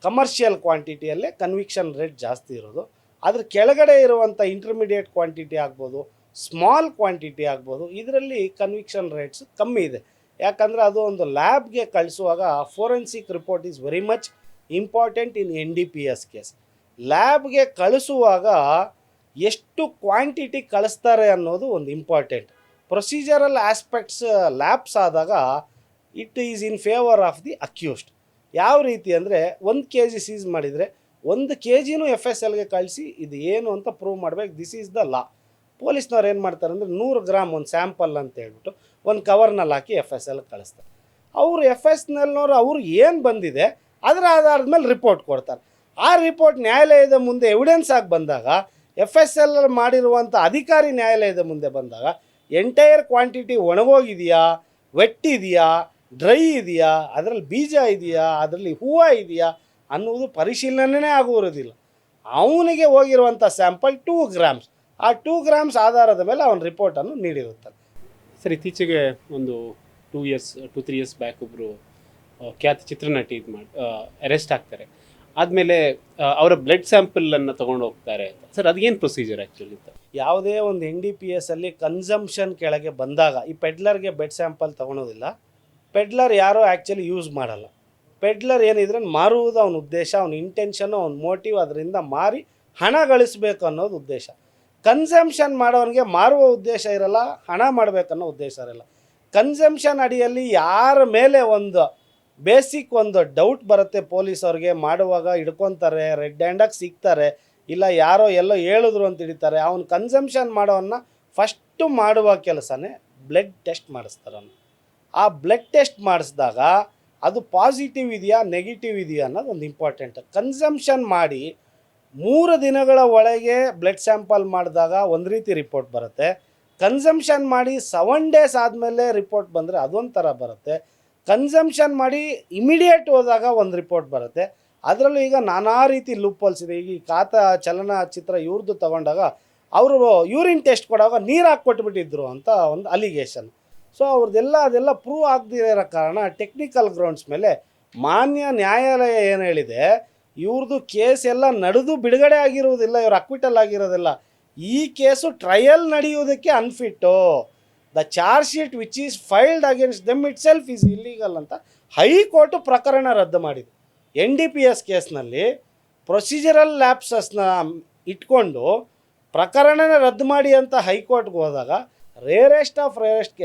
ಕಮರ್ಷಿಯಲ್ ಕ್ವಾಂಟಿಟಿಯಲ್ಲೇ ಕನ್ವಿಕ್ಷನ್ ರೇಟ್ ಜಾಸ್ತಿ ಇರೋದು. ಅದ್ರ ಕೆಳಗಡೆ ಇರುವಂಥ ಇಂಟರ್ಮೀಡಿಯೇಟ್ ಕ್ವಾಂಟಿಟಿ ಆಗ್ಬೋದು, ಸ್ಮಾಲ್ ಕ್ವಾಂಟಿಟಿ ಆಗ್ಬೋದು, ಇದರಲ್ಲಿ ಕನ್ವಿಕ್ಷನ್ ರೇಟ್ಸ್ ಕಮ್ಮಿ ಇದೆ. ಯಾಕಂದರೆ ಅದು ಒಂದು ಲ್ಯಾಬ್ಗೆ ಕಳಿಸುವಾಗ forensic report is very much important in NDPS case. ಲ್ಯಾಬ್ಗೆ ಕಳಿಸುವಾಗ ಎಷ್ಟು ಕ್ವಾಂಟಿಟಿ ಕಳಿಸ್ತಾರೆ ಅನ್ನೋದು ಒಂದು ಇಂಪಾರ್ಟೆಂಟ್. ಪ್ರೊಸೀಜರಲ್ ಆಸ್ಪೆಕ್ಟ್ಸ್ ಲ್ಯಾಬ್ಸ್ ಆದಾಗ it is in favour of the accused. ಯಾವ ರೀತಿ ಅಂದರೆ 1 kg ಸೀಸ್ ಮಾಡಿದರೆ 1 kgನೂ FSLಗೆ ಕಳಿಸಿ ಇದು ಏನು ಅಂತ ಪ್ರೂವ್ ಮಾಡಬೇಕು. This is the law. ಪೊಲೀಸ್ನವ್ರು ಏನು ಮಾಡ್ತಾರೆ ಅಂದರೆ 100 ಗ್ರಾಮ್ ಒಂದು ಸ್ಯಾಂಪಲ್ ಅಂತ ಹೇಳ್ಬಿಟ್ಟು ಒಂದು ಕವರ್ನಲ್ಲಿ ಹಾಕಿ FSL ಕಳಿಸ್ತಾರೆ. ಅವರು FSLನವ್ರು ಅವ್ರಿಗೆ ಏನು ಬಂದಿದೆ ಅದರ ಆಧಾರದ ಮೇಲೆ ರಿಪೋರ್ಟ್ ಕೊಡ್ತಾರೆ. ಆ ರಿಪೋರ್ಟ್ ನ್ಯಾಯಾಲಯದ ಮುಂದೆ ಎವಿಡೆನ್ಸ್ ಆಗಿ ಬಂದಾಗ, FSL ಮಾಡಿರುವಂಥ ಅಧಿಕಾರಿ ನ್ಯಾಯಾಲಯದ ಮುಂದೆ ಬಂದಾಗ ಎಂಟೈರ್ ಕ್ವಾಂಟಿಟಿ ಒಣಗೋಗಿದೆಯಾ, ವೆಟ್ ಇದೆಯಾ, ಡ್ರೈ ಇದೆಯಾ, ಅದರಲ್ಲಿ ಬೀಜ ಇದೆಯಾ, ಅದರಲ್ಲಿ ಹೂವು ಇದೆಯಾ ಅನ್ನುವುದು ಪರಿಶೀಲನೆ ಆಗುವುದಿಲ್ಲ. ಅವನಿಗೆ ಹೋಗಿರುವಂಥ ಸ್ಯಾಂಪಲ್ 2 ಗ್ರಾಮ್ಸ್. ಆ 2 ಗ್ರಾಮ್ಸ್ ಆಧಾರದ ಮೇಲೆ ಅವನ ರಿಪೋರ್ಟನ್ನು ನೀಡಿರುತ್ತಾನೆ. ಸರ್, ಇತ್ತೀಚೆಗೆ ಒಂದು 2-3 ಇಯರ್ಸ್ ಬ್ಯಾಕ್ ಒಬ್ಬರು ಖ್ಯಾತ ಚಿತ್ರನಟಿ ಅರೆಸ್ಟ್ ಆಗ್ತಾರೆ. ಆದಮೇಲೆ ಅವರ ಬ್ಲಡ್ ಸ್ಯಾಂಪಲನ್ನು ತೊಗೊಂಡು ಹೋಗ್ತಾರೆ. ಸರ್, ಅದೇನು ಪ್ರೊಸೀಜರ್ ಆ್ಯಕ್ಚುಲಿ? ಯಾವುದೇ ಒಂದು NDPSಲ್ಲಿ ಕನ್ಸಂಪ್ಷನ್ ಕೆಳಗೆ ಬಂದಾಗ ಈ ಪೆಡ್ಲರ್ಗೆ ಬ್ಲಡ್ ಸ್ಯಾಂಪಲ್ ತೊಗೊಳೋದಿಲ್ಲ. ಪೆಡ್ಲರ್ ಯಾರೋ ಆ್ಯಕ್ಚುಲಿ ಯೂಸ್ ಮಾಡಲ್ಲ. ಪೆಡ್ಲರ್ ಏನಿದ್ರೆ ಮಾರುವುದು ಅವನ ಉದ್ದೇಶ, ಅವನ ಇಂಟೆನ್ಷನ್ನು, ಅವನ ಮೋಟಿವ್, ಅದರಿಂದ ಮಾರಿ ಹಣ ಗಳಿಸ್ಬೇಕು ಅನ್ನೋದು ಉದ್ದೇಶ. ಕನ್ಸಂಪ್ಷನ್ ಮಾಡೋನಿಗೆ ಮಾರುವ ಉದ್ದೇಶ ಇರಲ್ಲ, ಹಣ ಮಾಡಬೇಕನ್ನೋ ಉದ್ದೇಶ ಇರಲ್ಲ. ಕನ್ಸಂಪ್ಷನ್ ಅಡಿಯಲ್ಲಿ ಯಾರ ಮೇಲೆ ಒಂದು ಬೇಸಿಕ್ ಒಂದು ಡೌಟ್ ಬರುತ್ತೆ ಪೊಲೀಸವ್ರಿಗೆ, ಮಾಡುವಾಗ ಹಿಡ್ಕೊತಾರೆ, ರೆಡ್ ಹ್ಯಾಂಡಾಗಿ ಸಿಗ್ತಾರೆ, ಇಲ್ಲ ಯಾರೋ ಎಲ್ಲೋ ಹೇಳಿದ್ರು ಅಂತ ಹಿಡಿತಾರೆ. ಅವನು ಕನ್ಸಂಪ್ಷನ್ ಮಾಡೋವನ್ನ ಫಸ್ಟು ಮಾಡುವ ಕೆಲಸನೇ ಬ್ಲಡ್ ಟೆಸ್ಟ್ ಮಾಡಿಸ್ತಾರೆ. ಆ ಬ್ಲಡ್ ಟೆಸ್ಟ್ ಮಾಡಿಸಿದಾಗ ಅದು ಪಾಸಿಟಿವ್ ಇದೆಯಾ ನೆಗೆಟಿವ್ ಇದೆಯಾ ಅನ್ನೋದು ಒಂದು ಇಂಪಾರ್ಟೆಂಟ್. ಕನ್ಸಂಪ್ಷನ್ ಮಾಡಿ 3 ದಿನಗಳ ಒಳಗೆ ಬ್ಲಡ್ ಸ್ಯಾಂಪಲ್ ಮಾಡಿದಾಗ ಒಂದು ರೀತಿ ರಿಪೋರ್ಟ್ ಬರುತ್ತೆ. ಕನ್ಸಂಪ್ಷನ್ ಮಾಡಿ 7 ಡೇಸ್ ಆದಮೇಲೆ ರಿಪೋರ್ಟ್ ಬಂದರೆ ಅದೊಂಥರ ಬರುತ್ತೆ. ಕನ್ಸಂಪ್ಷನ್ ಮಾಡಿ ಇಮಿಡಿಯೇಟ್ ಹೋದಾಗ ಒಂದು ರಿಪೋರ್ಟ್ ಬರುತ್ತೆ. ಅದರಲ್ಲೂ ಈಗ ನಾನಾ ರೀತಿ ಲೂಪೋಲ್ಸ್ ಇದೆ. ಈಗ ಈ ಖಾತ ಚಲನಚಿತ್ರ ಇವ್ರದ್ದು ತಗೊಂಡಾಗ ಅವರು ಯೂರಿನ್ ಟೆಸ್ಟ್ ಕೊಡುವಾಗ ನೀರು ಹಾಕ್ಕೊಟ್ಬಿಟ್ಟಿದ್ರು ಅಂತ ಒಂದು ಅಲಿಗೇಷನ್. ಸೊ ಅದೆಲ್ಲ ಪ್ರೂವ್ ಆಗದಿರೋ ಕಾರಣ ಟೆಕ್ನಿಕಲ್ ಗ್ರೌಂಡ್ಸ್ ಮೇಲೆ ಮಾನ್ಯ ನ್ಯಾಯಾಲಯ ಏನು ಹೇಳಿದೆ, ಇವ್ರದ್ದು ಕೇಸ್ ಎಲ್ಲ ನಡೆದು ಬಿಡುಗಡೆ ಆಗಿರುವುದಿಲ್ಲ, ಇವ್ರು ಅಕ್ವಿಟಲ್ ಆಗಿರೋದಿಲ್ಲ. ಈ ಕೇಸು ಟ್ರಯಲ್ ನಡೆಯುವುದಕ್ಕೆ unfit. The charge sheet which is filed against them itself is illegal ಅಂತ ಹೈಕೋರ್ಟು ಪ್ರಕರಣ ರದ್ದು ಮಾಡಿದೆ. NDPS ಕೇಸ್ನಲ್ಲಿ ಪ್ರೊಸೀಜರಲ್ ಲ್ಯಾಪ್ಸಸ್ನ ಇಟ್ಕೊಂಡು ಪ್ರಕರಣನ ರದ್ದು ಮಾಡಿ ಅಂತ ಹೈಕೋರ್ಟ್ಗೆ ಹೋದಾಗ ರೇರೆಸ್ಟ್ ಆಫ್ ರೇರೆಸ್ಟ್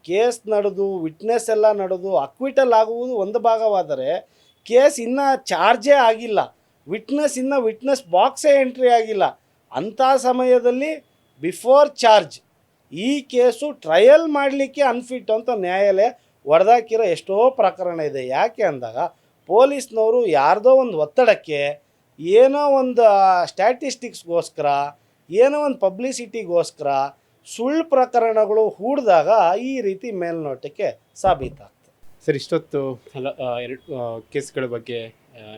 ಕೇಸ್ ನಡೆದು ವಿಟ್ನೆಸ್ ಎಲ್ಲ ನಡೆದು ಅಕ್ವಿಟಲ್ ಆಗುವುದು ಒಂದು ಭಾಗವಾದರೆ ಕೇಸ್ ಇನ್ನೂ ಚಾರ್ಜೇ ಆಗಿಲ್ಲ, ವಿಟ್ನೆಸ್ ಬಾಕ್ಸೇ ಎಂಟ್ರಿ ಆಗಿಲ್ಲ. ಅಂಥ ಸಮಯದಲ್ಲಿ ಬಿಫೋರ್ ಚಾರ್ಜ್ ಈ ಕೇಸು ಟ್ರಯಲ್ ಮಾಡಲಿಕ್ಕೆ ಅನ್ಫಿಟ್ ಅಂತ ನ್ಯಾಯಾಲಯ ಹೊಡೆದಾಕಿರೋ ಎಷ್ಟೋ ಪ್ರಕರಣ ಇದೆ. ಯಾಕೆ ಅಂದಾಗ ಪೊಲೀಸ್ನವರು ಯಾರ್ದೋ ಒಂದು ಒತ್ತಡಕ್ಕೆ ಏನೋ ಒಂದು ಸ್ಟ್ಯಾಟಿಸ್ಟಿಕ್ಸ್ಗೋಸ್ಕರ ಏನೋ ಒಂದು ಪಬ್ಲಿಸಿಟಿಗೋಸ್ಕರ ಸುಳ್ಳು ಪ್ರಕರಣಗಳು ಹೂಡಿದಾಗ ಈ ರೀತಿ ಮೇಲ್ನೋಟಕ್ಕೆ ಸಾಬೀತಾಗ್ತದೆ. ಸರ್, ಇಷ್ಟೊತ್ತು ಎರಡು ಕೇಸ್ಗಳ ಬಗ್ಗೆ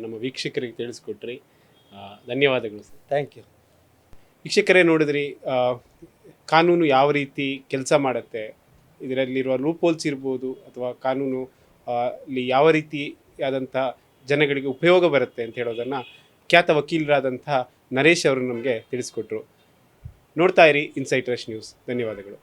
ನಮ್ಮ ವೀಕ್ಷಕರಿಗೆ ತಿಳಿಸ್ಕೊಟ್ರಿ. ಧನ್ಯವಾದಗಳು ಸರ್. Thank you. ವೀಕ್ಷಕರೇ, ನೋಡಿದ್ರಿ ಕಾನೂನು ಯಾವ ರೀತಿ ಕೆಲಸ ಮಾಡುತ್ತೆ, ಇದರಲ್ಲಿರುವ ಲೂಪೋಲ್ಸ್ ಇರ್ಬೋದು ಅಥವಾ ಕಾನೂನು ಅಲ್ಲಿ ಯಾವ ರೀತಿಯಾದಂಥ ಜನಗಳಿಗೆ ಉಪಯೋಗ ಬರುತ್ತೆ ಅಂತ ಹೇಳೋದನ್ನು ಖ್ಯಾತ ವಕೀಲರಾದಂಥ ನರೇಶ್ ಅವರು ನಮಗೆ ತಿಳಿಸ್ಕೊಟ್ರು. ನೋಡ್ತಾ ಇರಿ ಇನ್ಸೈಟ್ ರಶ್ ನ್ಯೂಸ್. ಧನ್ಯವಾದಗಳು.